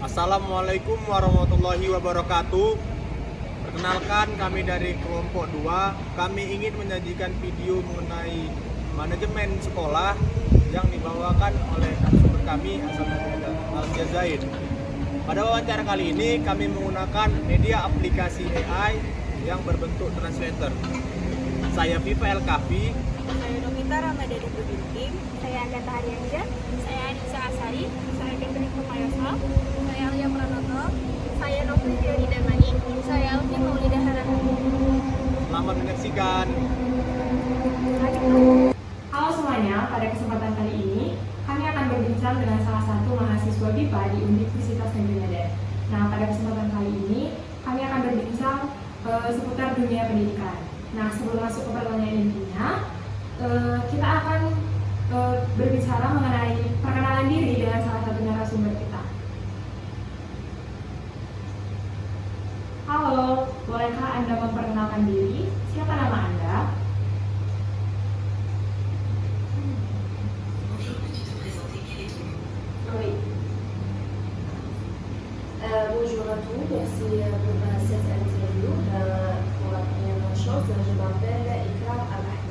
Assalamualaikum warahmatullahi wabarakatuh. Perkenalkan, kami dari kelompok 2. Kami ingin menyajikan video mengenai manajemen sekolah yang dibawakan oleh narasumber kami asal dari Aljazair. Pada wawancara kali ini kami menggunakan media aplikasi AI yang berbentuk translator. Saya Viva El Kafi. Saya Novita Ramadhani Binting. Saya Agatha Haryanja. Saya Anissa Asari. Saya Catherine Kumayosa. Saya Alia Pranoto. Saya Novri Dionida Mani. Saya Alfi Maulida Harahan. Selamat menyaksikan. Halo semuanya, pada kesempatan kali ini kami akan berbincang dengan salah satu mahasiswa BIPA di Universitas Negeri Medan. Nah, pada kesempatan kali ini kami akan berbincang seputar dunia pendidikan. Nah, sebelum masuk ke pertanyaan intinya, kita akan berbicara mengenai perkenalan diri dengan salah satu narasumber kita. Halo, bolehkah Anda memperkenalkan diri? Siapa nama Anda? Oui. Bonjour à tous, merci pour cette interview. Pour la première chose, je m'appelle Ikram Al-Ahmad.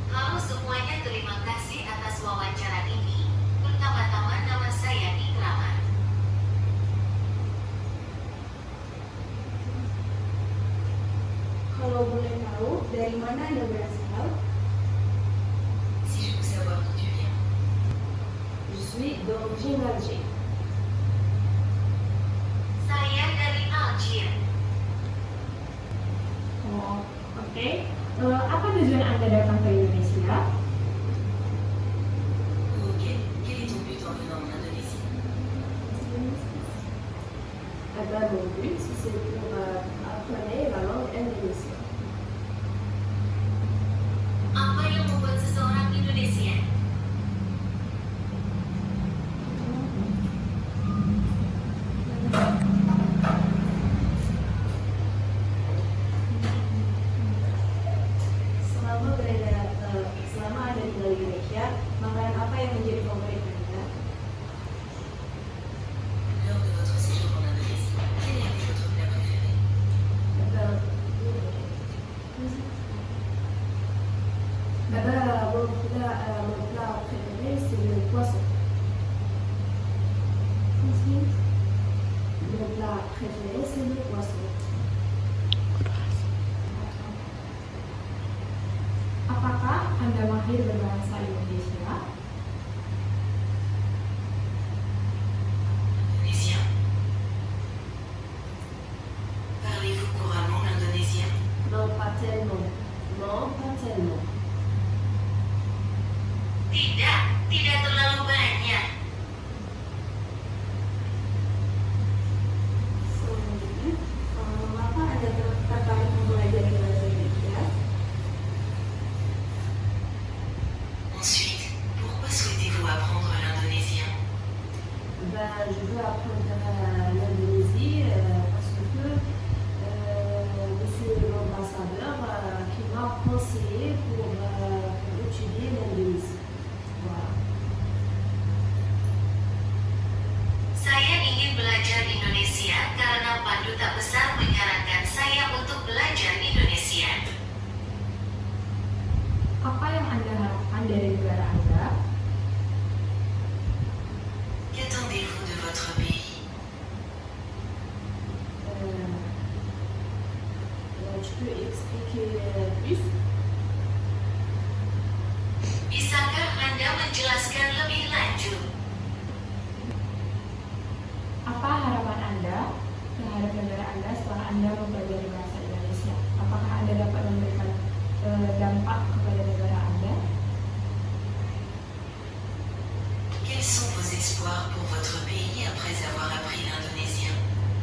Halo semuanya, terima kasih atas wawancara ini. Pertama-tama nama saya Ikrama. Kalau boleh tahu, dari mana Anda berasal? Si je peux savoir d'où tu viens. Je suis d'origine algérienne. Saya dari Algier. Oh, oke. Apa tujuan Anda datang ke Indonesia? Ok, quel est ton but en venant en Indonésie? Mon but, c'est pour apprendre la langue indonésienne. Apa yang membuat seseorang Indonesia? Selama ada tinggal di Indonesia, makanan apa yang menjadi favorit Anda? Lors de votre séjour en Indonésie, quel a été votre plat préféré? Mon plat préféré, c'est le poisson. Mon plat préféré, c'est le poisson. Apakah Anda mahir berbahasa Indonesia? Indonésien. Parlez-vous couramment l'indonésien? Non, pas tellement. Non, pas tellement. Tidak terlalu banyak. Mengapa Anda tertarik mempelajari bahasa Indonesia? Ensuite, pourquoi souhaitez-vous apprendre l'indonésien? Je veux apprendre l'Indonésie parce que monsieur l'ambassadeur qui m'a conseillé pour étudier l'Indonésie. Voilà. Saya ingin belajar Indonesia karena Pak Duta Besar menyarankan saya untuk belajar Indonesia. Apa yang Anda harapkan dari negara Anda? Qu'attendez-vous de votre pays? Tu peux expliquer plus? Bisakah Anda menjelaskan lebih lanjut? Apa harapan Anda terhadap negara Anda setelah Anda mempelajari bahasa Indonesia? Apakah Anda dapat memberikan dampak kepada negara Anda? Quels sont vos espoirs pour votre pays après avoir appris l'indonésien?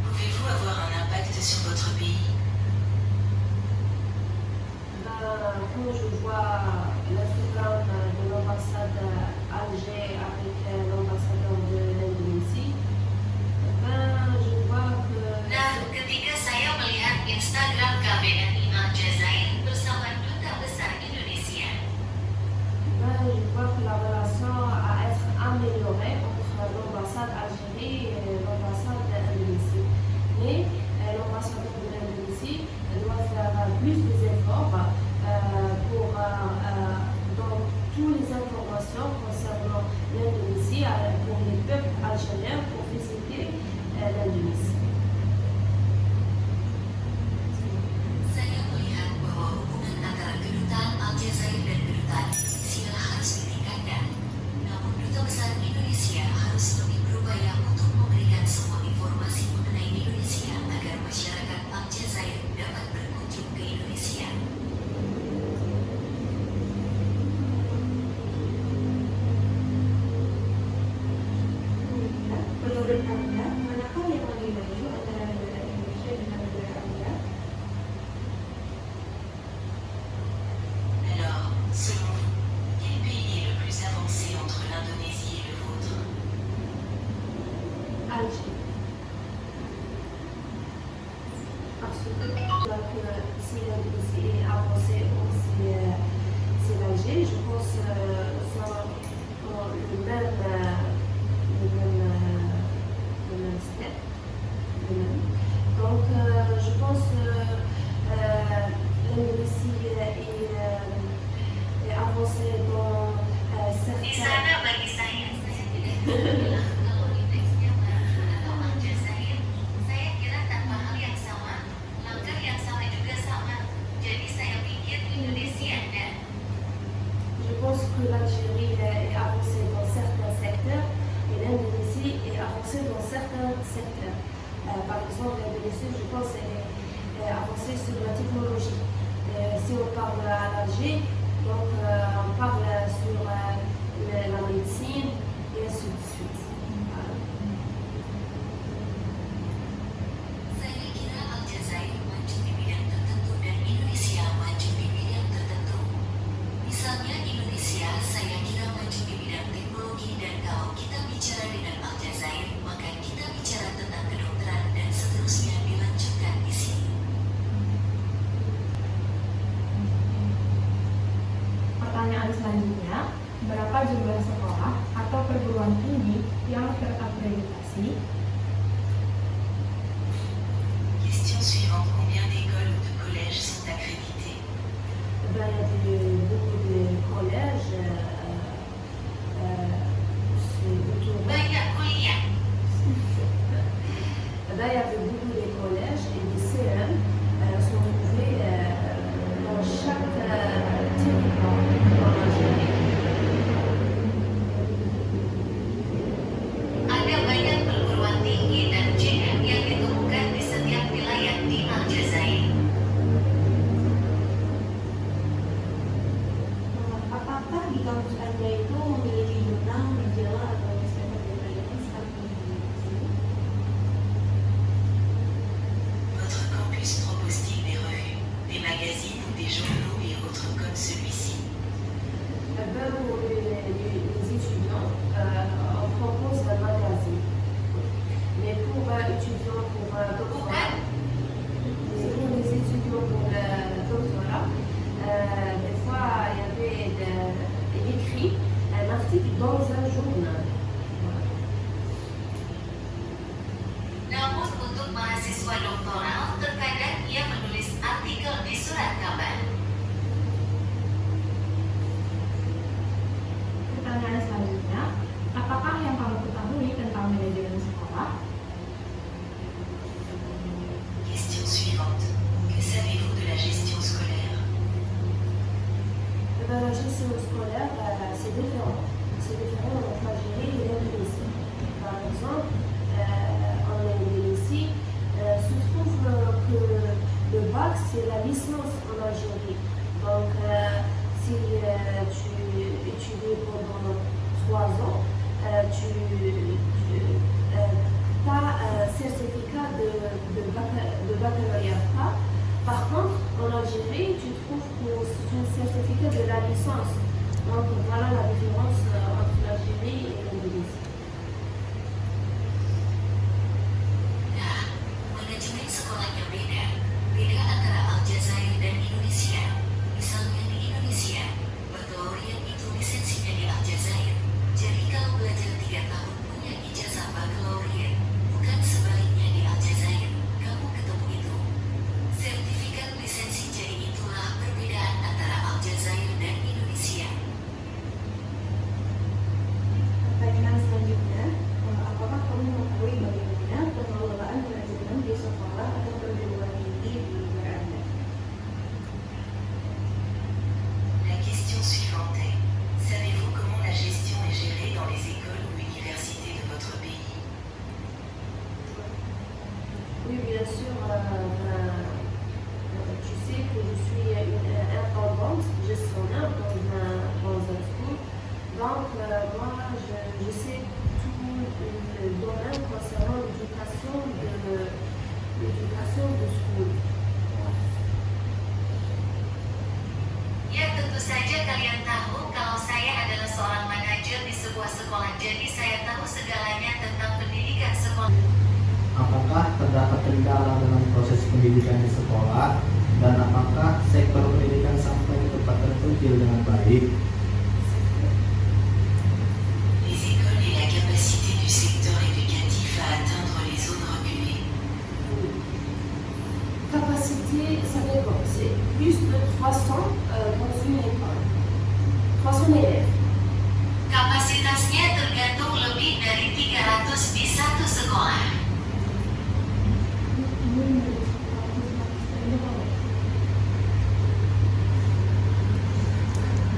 Pouvez-vous avoir un impact sur votre pays? Quand je vois l'Instagram de l'ambassade Alger avec l'ambassadeur de l'Indonésie, je vois que Nah, ketika saya melihat Instagram KBRI Aljazair bersama Duta Besar Indonesia, je vois que la relation à être améliorée entre l'ambassade Algérie et l'ambassade d'Indonésie. Mais l'ambassadeur de l'Indonésie doit faire plus d'efforts dans toutes les informations concernant l'Indonésie pour les peuples algériens pour visiter l'Indonésie. Saya melihat bahwa hubungan antara kedutaan Aljazair dan kedutaan Indonesia harus ditingkatkan. Namun Duta Besar Indonesia harus lebih berupaya untuk memberikan semua informasi mengenai Indonesia agar masyarakat Aljazair dapat berkunjung ke Indonesia. Menurut Anda, manakah yang lebih maju antara negara Indonesia dengan negara Anda? Alors, selon vous, quel pays est le plus avancé entre l'Indonésie et le vôtre? Algérie. Parce que si l'Indonésie est avancée ou si l'Algérie, je pense que sont le même step. Donc, je pense que l'Indonésie est avancée dans Di certains. sana bagi saya tidak bilang kalau indeksnya maju atau Aljazair. Saya kira tanpa hal yang sama, langkah yang sama juga sama. Jadi saya pikir Indonesia dan Je pense que l'Algérie est avancée dans certains secteurs et l'Indonésie est avancée dans certains secteurs. Par exemple, l'Indonésie, je pense, est avancée sur la technologie. Si on parle à l'Algérie, donc on parle sur la médecine et ainsi de suite. Voilà. saya kira Aljazair maju di bidang tertentu dan Indonesia maju di bidang tertentu. Misalnya Indonesia saya kira maju di bidang teknologi dan kalau kita bicara dengan Aljazair maka kita bicara tentang kedokteran dan seterusnya dilanjutkan di sini. Pertanyaan selanjutnya, berapa jumlah sekolah atau perguruan tinggi yang terakreditasi? Question suivante. Combien d'écoles ou de collèges sont accrédités? Ben, il y a beaucoup de collèges, c'est autour. Banyak kuliah. Ben, il y avait beaucoup de collèges et des CM sont trouvés dans chaque territoire en Algérie. tu sais que je suis une intendante gestionnaire dans un school. Donc, moi, je sais tout le domaine concernant l'éducation de school. Ya, tentu saja kalian tahu kalau saya adalah seorang manajer di sebuah sekolah, jadi saya tahu segalanya tentang pendidikan sekolah. Apakah terdapat kendala dalam proses pendidikan di sekolah dan apakah sektor pendidikan sampai tempat terpencil dengan baik? Les écoles et la capacité du secteur éducatif à atteindre les zones reculées. Capacité, ça dépend. C'est plus de 300 dans une école. 300 élèves. Kapasitasnya tergantung lebih dari 300 di satu sekolah.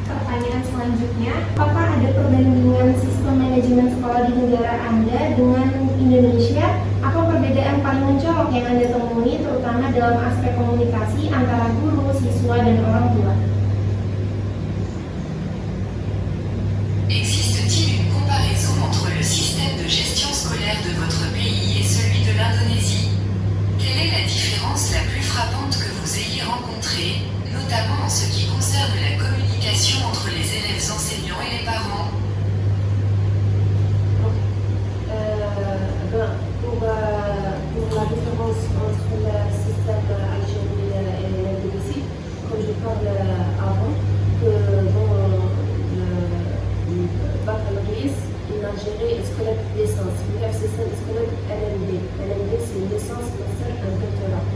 Pertanyaan selanjutnya, apakah ada perbandingan sistem manajemen sekolah di negara Anda dengan Indonesia? Apa perbedaan paling mencolok yang Anda temui, terutama dalam aspek komunikasi antara guru, siswa, dan orang tua? Existe-t-il une comparaison entre le système de gestion scolaire de votre pays et celui de l'Indonésie? Quelle est la différence la plus frappante que vous ayez rencontrée, notamment en ce qui concerne la communication entre les élèves enseignants et les parents? Pour la différence entre le système algérien et l'Indonésie, comme je parlais avant, que dans le baccalauréat en Algérie, est scolaire licence. We have system scolaire LMD. LMD c'est une licence, master and doctorat.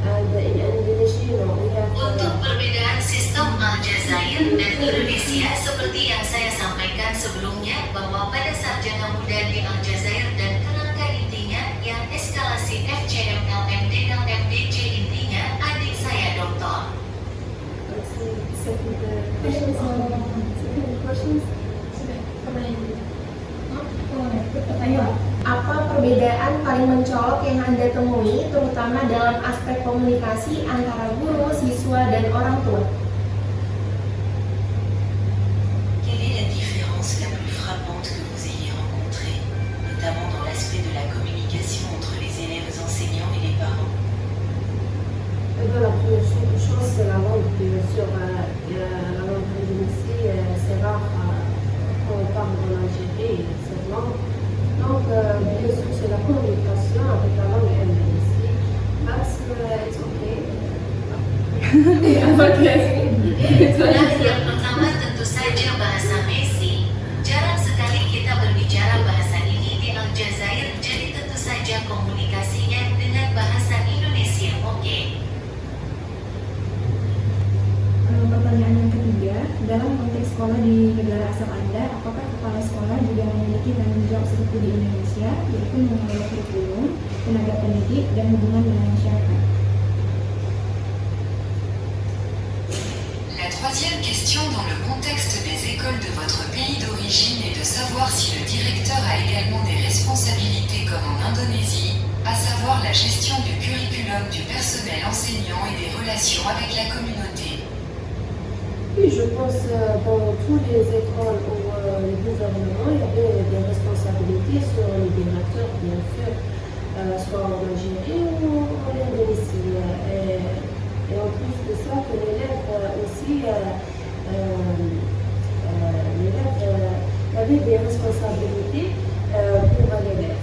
And in Indonesia, we have Untuk perbedaan sistem Aljazair dan Indonesia, seperti yang saya sampaikan sebelumnya, bahwa pada sarjana muda di Aljazair dan kerangka intinya yang eskalasi FCM LMD LMDJ intinya adik saya doktor. Apa perbedaan paling mencolok yang Anda temui, terutama dalam aspek komunikasi antara guru, siswa, dan orang tua? Quelle est la différence la plus frappante que vous ayez rencontrée, notamment dans l'aspect de la communication entre les élèves enseignants et les parents? La première chose, c'est la langue. Bien sûr, la langue indonésie, c'est rare quand on parle en Algérie, cette langue. Donc, bien sûr, c'est la communication avec la langue indonésie. But it's okay. Nah, yang pertama tentu saja bahasa Messi. Jarang sekali kita berbicara bahasa ini di Aljazair, jadi tentu saja komunikasinya dengan bahasa Indonesia. Oke. Pertanyaan yang ketiga, dalam konteks sekolah di negara asal Anda, apakah kepala sekolah juga memiliki tanggung jawab seperti di Indonesia, yaitu mengelola kurikulum, tenaga pendidik, dan hubungan dengan masyarakat? La troisième question dans le contexte des écoles de votre pays d'origine est de savoir si le directeur a également des responsabilités comme en Indonésie, à savoir la gestion du curriculum du personnel enseignant et des relations avec la communauté. Oui, je pense dans toutes les écoles où le gouvernement il y avait des responsabilités sur les directeurs, bien sûr, soit en Algérie ou en Indonésie. Et en plus de ça, que l'élève aussi, l'élève avait des responsabilités pour l'élève.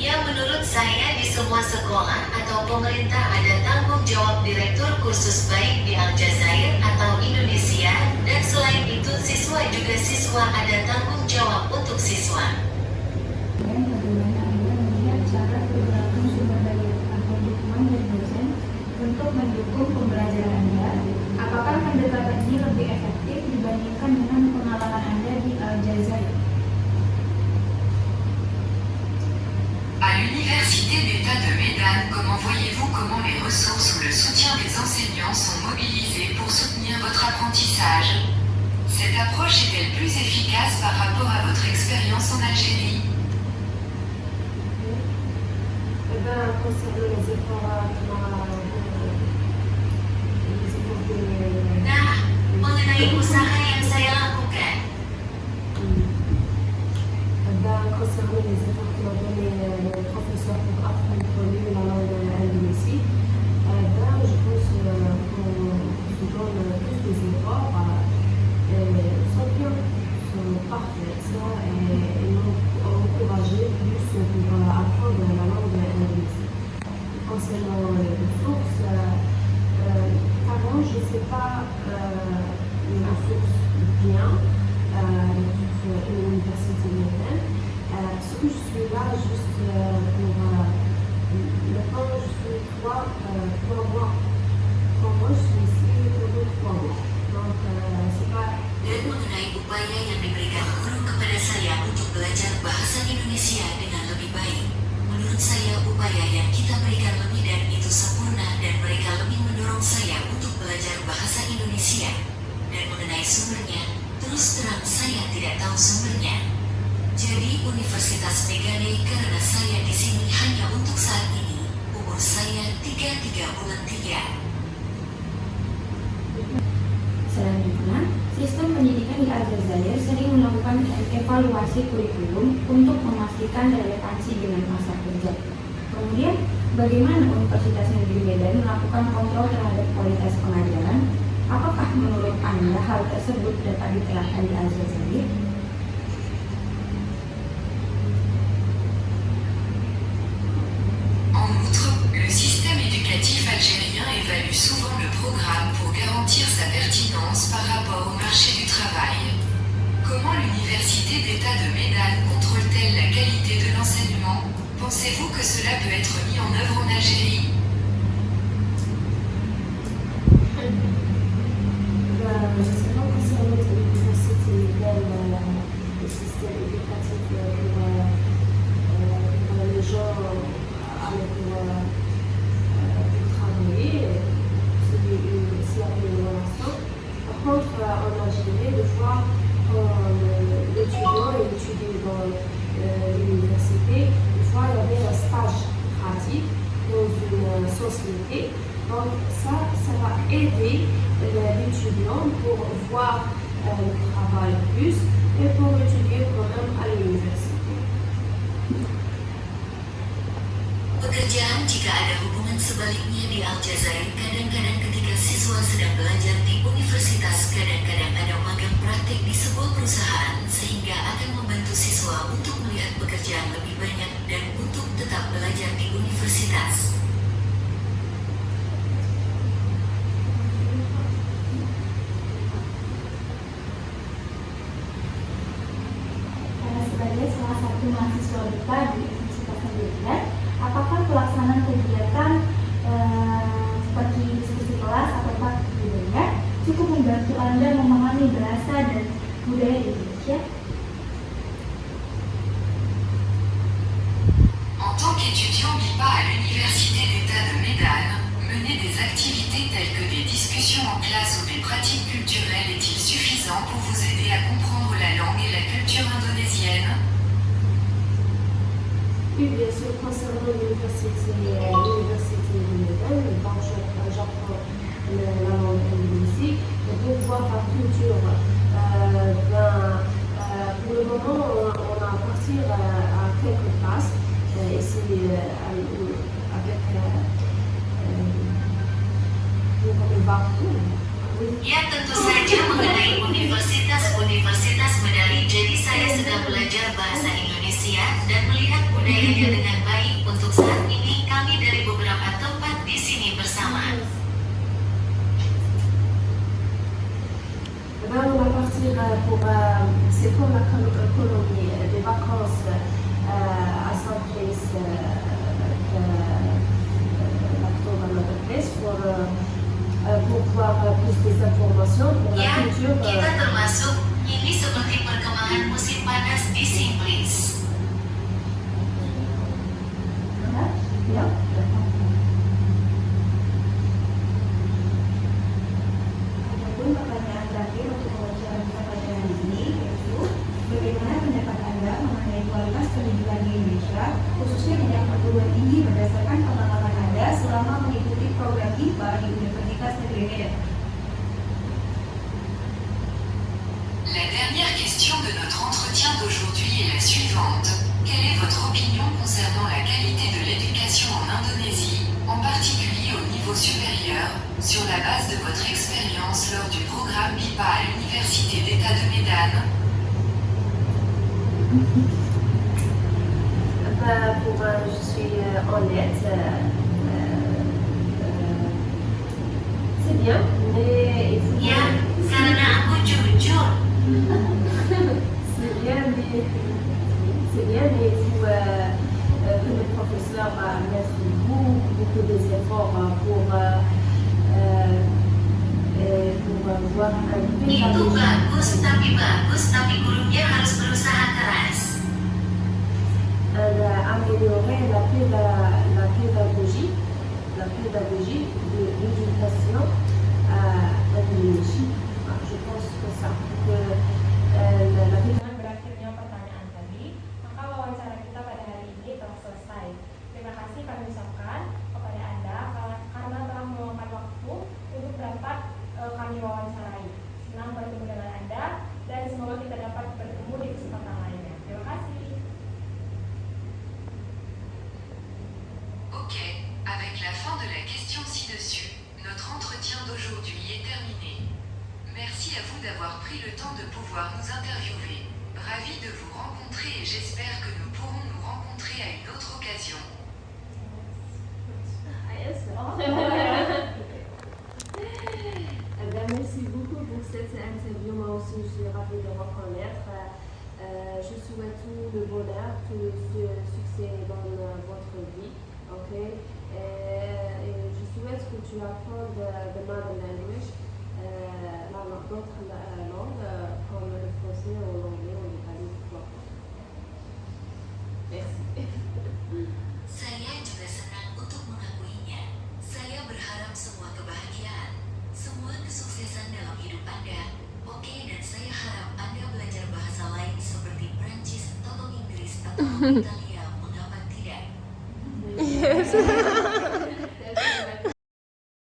Ya, menurut saya di semua sekolah atau pemerintah ada tanggung jawab direktur khusus baik di Aljazair atau Indonesia, dan selain itu siswa juga siswa ada tanggung jawab untuk siswa. Dan bagaimana Anda melihat cara pergerakan sumber daya atau dukungan dari dosen untuk mendukung pembelajaran Anda? Apakah pendekatan ini lebih efektif dibandingkan dengan pengalaman Anda di Aljazair? À l'Université d'État de Médane, comment les ressources ou le soutien des enseignants sont mobilisés pour soutenir votre apprentissage? Cette approche est-elle plus efficace par rapport à votre expérience en Algérie? concernant les efforts Nah, mengenai usaha yang saya lakukan, concernant les efforts que m'a donné le professeur pour apprendre mieux la langue indonésie, je pense qu'on se donne plus des efforts, sont bien, sont parfaits, ça, et nous encourager plus pour apprendre la langue indonésie. Concernant les ressources, avant je ne sais pas les ressources bien, une université moderne. Ce que je suis là juste pour maintenant je suis 3 mois. 3 mois, je suis ici pour 3 mois. Donc c'est pas. dan mengenai upaya yang diberikan guru kepada saya untuk belajar bahasa Indonesia dengan lebih baik. Menurut saya upaya yang kita berikan lebih dan itu sempurna dan mereka lebih mendorong saya untuk belajar bahasa Indonesia. Dan mengenai sumbernya, terus terang saya tidak tahu sumbernya. Jadi Universitas Megane karena saya di sini hanya untuk saat ini. Umur saya 33 bulan 3. Selanjutnya, sistem pendidikan di Aljazair sering melakukan evaluasi kurikulum untuk memastikan relevansi dengan masa kerja. Kemudian, bagaimana Universitas Negeri Medan melakukan kontrol terhadap kualitas pengajaran? Apakah menurut Anda hal tersebut dapat diterapkan di Aljazair? En outre, le système éducatif algérien évalue souvent le programme pour garantir sa pertinence par rapport au marché du travail. Comment l'Université d'État de Médane contrôle-t-elle la qualité de l'enseignement? Pensez-vous que cela peut être mis en œuvre en Algérie? Je ne sais pas concernant l'université le système éducatif pour les gens pour travailler, s'il y a une relation. Par contre, en Algérie, des fois, quand l'étudiant étudie dans l'université, des fois il y avait un stage pratique dans une société. Donc ça va aider l'étudiant pour voir le travail plus et pour étudier quand même à l'université. Pekerjaan jika ada hubungan sebaliknya di Aljazair, kadang-kadang ketika siswa sedang belajar di universitas, kadang-kadang ada magang praktik di sebuah perusahaan sehingga akan membantu siswa untuk melihat pekerjaan lebih banyak dan untuk tetap belajar di universitas. Sebagai salah satu mahasiswa BIPA di Universitas Negeri Medan, apakah pelaksanaan kegiatan seperti diskusi kelas atau praktik budaya cukup membantu Anda memahami bahasa dan budaya Indonesia? En tant qu'étudiant BIPA à l'Université d'État de Médane, mener des activités telles que des discussions en classe ou des pratiques culturelles est-il suffisant pour vous aider à comprendre la langue et la culture indonésienne? Oui, bien sûr, concernant l'université de Médane, donc j'apprends la langue indonésie et pour voir la culture. Pour le moment, on a parti à quelques classes ici avec le bateau. Ya tentu saja mengenai universitas medali, jadi saya sedang belajar bahasa Indonesia dan melihat budayanya dengan baik. Untuk saat ini kami dari beberapa tempat di sini bersama. On va partir pour, c'est comme la colonie, des vacances à Saint-Brice, l'octobre à notre place, pour voir plus des informations pour la Ya, culture. kita termasuk. Ini seperti perkembangan musim panas di Simplis. Ya. Adapun pertanyaan terakhir untuk wawancara kita pada hari ini yaitu bagaimana pendapat Anda mengenai kualitas pendidikan di Indonesia, khususnya bidang perguruan tinggi berdasarkan La dernière question de notre entretien d'aujourd'hui est la suivante. Quelle est votre opinion concernant la qualité de l'éducation en Indonésie, en particulier au niveau supérieur, sur la base de votre expérience lors du programme BIPA à l'Université d'État de Medan? Je suis honnête, c'est bien, mais il faut... Ya, karena aku jujur. C'est bien, mais il faut que le professeur mette beaucoup des efforts pour voir un peu Itu bagus, tapi gurunya harus berusaha keras. Améliorer la pédagogie de l'éducation en Indonésie. Je pense que ça, que la Dengan berakhirnya pertanyaan tadi, maka wawancara kita pada hari ini telah selesai. Terima kasih kami ucapkan kepada Anda karena telah meluangkan waktu untuk dapat kami wawancarai. Senang bertemu dengan Anda dan semoga kita dapat bertemu di kesempatan lainnya. Terima kasih. Ok, avec la fin de la question ci-dessus, notre entretien d'aujourd'hui est terminé. Merci à vous d'avoir pris le temps de pouvoir nous interviewer. Ravi de vous rencontrer et j'espère que nous pourrons nous rencontrer à une autre occasion. Merci beaucoup pour cette interview. Moi aussi, je suis ravie de vous connaître. Je souhaite tout le bonheur, tout le succès dans votre vie. Ok? Et je souhaite que tu apprennes the mother language, d'autres langues comme le français ou l'anglais ou l'italien. Merci. Saya juga senang untuk mengakuinya. Saya berharap semua kebahagiaan, semua kesuksesan dalam hidup Anda. Oke, dan saya harap Anda belajar bahasa lain seperti Prancis atau Inggris atau Italia.